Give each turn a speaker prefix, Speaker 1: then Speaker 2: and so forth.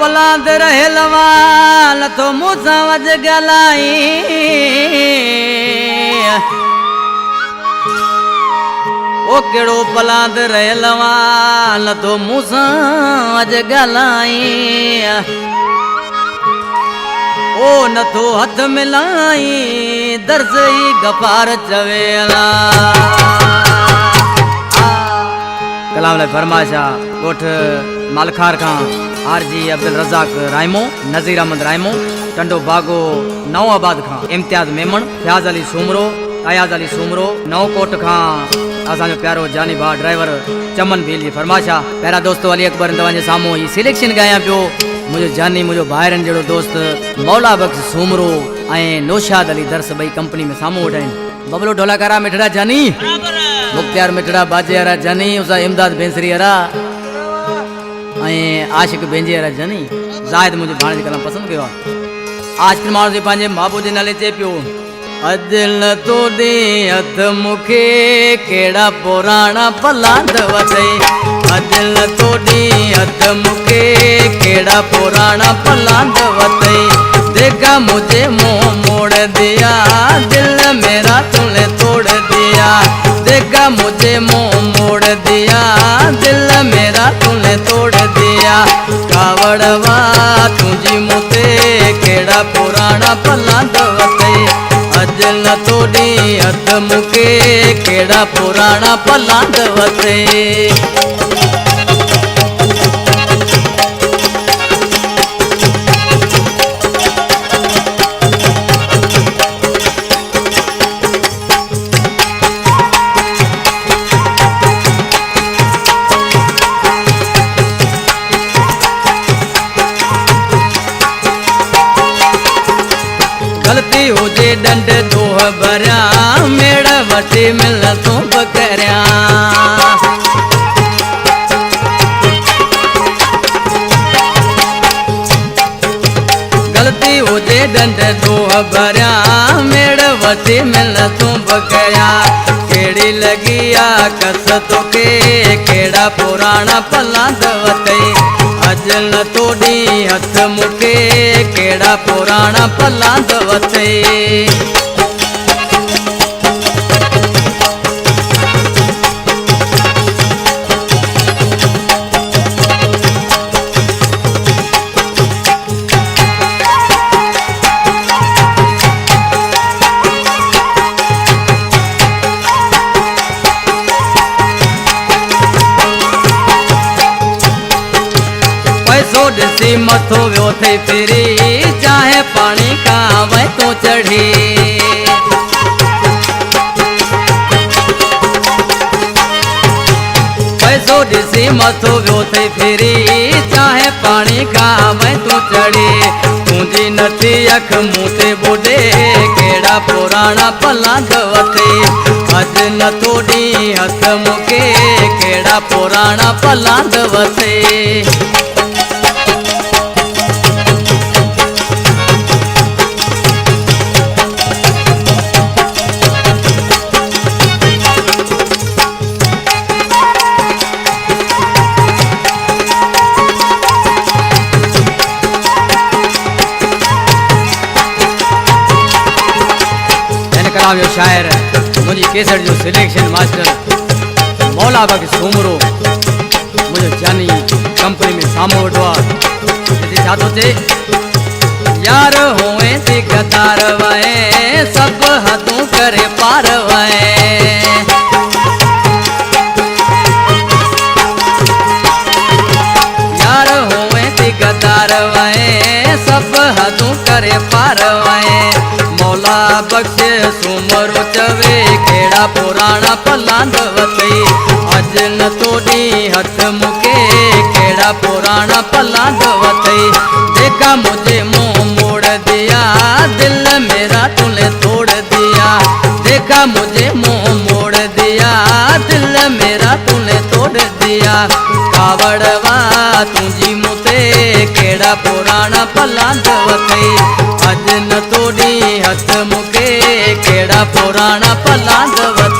Speaker 1: पलांद रहेलवा तो मुँह समझ गलाई ओ केड़ो पलांद रहेलवा तो मुँह समझ गलाई ओ न तो हथ मिलाई दर्ज ही गपार चवेला कलाम ने फरमाशा कोठ मालखार खां आरजी अब्दुल रज़ाक रायमो नज़ीर अहमद रायमो टंडो बागो नवाबाद खां इम्तियाज मेमन फयाज अली सूमरो अयाज अली सूमरो नवकोट खां असांजो प्यारो जानी भा ड्राइवर चमन भील जी फरमाशा पहिरा दोस्तो अली अकबर तव्हांजे साम्हूं ही सिलेक्शन गाया पियो मुझो जानी मुझो भाइरन जड़ो दोस्त मौला बख्श सूमरो ऐं नौशाद अली दर्स बई कंपनी में साम्हूं वेठा आहिनि बबलो ढोलाकारा मिठड़ा जानी मुख्तियार मिठड़ा बाजे वारा जानी उसा इमदाद बेंसरी वारा आशिक बेंजे वारा जानी जाहिद मुझे भाणे जी कलाम पसंद कयो आशिक माण्हू जे पंहिंजे महबूब जे नाले चए पियो अदिल तो दे हथ मुखे केड़ा पुराणा पलांद वतई अदिल तो दे हथ मुखे केड़ा पुराणा पलांद वतई देखा मुझे मुंह मोड़ दिया दिल मेरा तूने तोड़ दिया देखा मुझे मुंह मोड़ दिया दिल मेरा तूने तोड़ दिया कावड़वा तुझी मुते केड़ा पुराना पलांद वतई अदिल तोड़ी हथ मुके केड़ा पुराना पलांद वतई गलती हुजे डंड दोह भरिया मेड़ वटी मिल तूं बकरिया गलती हुजे डंड दोह भरिया मेड़ वटी मिल तूं बकरिया केड़ी लगी आ कस तोखे केड़ा पुराना पलांद वतई अजल तोड़ी हथ मुके केड़ा पुराना पलांद वतई ॾिसी मथो वियो थई फिरी चाहे पानी का वह तो चढ़ी पैसो ॾिसी मथो वियो थई फिरी चाहे पानी का वह तो चढ़ी तुंहिंजी नथी अख मूं ते ॿुॾे केड़ा पुराना पलांद वतई अॼु न तोड़ी हथ मुके केड़ा पुराना पलांद वतई जो शायर मुझी केसर जो सिलेक्शन मास्टर मौला बख्श सूमरो मुझे जानी कंपनी में सामो वेठो आहे छा थो चए यार होए थी कतार वए सब हथों करे पार वए यार होए थी कतार वए सब हथों करे पार वए मौला बख्श सूमरो चवे केड़ा पुराना पलांद वतई अॼु न तोड़ी हथ मुके केड़ा पुराना पलांद वतई देखा मुझे मुंह मोड़ दिया दिल मेरा तूने तोड़ दिया देखा मुझे मुंह मोड़ दिया दिल मेरा तूने तोड़ दिया कावड़वा तुझी मुते केड़ा पुराना पलांद वतई अॼु न तोड़ी हथ मुके केड़ा पुराना पलांद वतई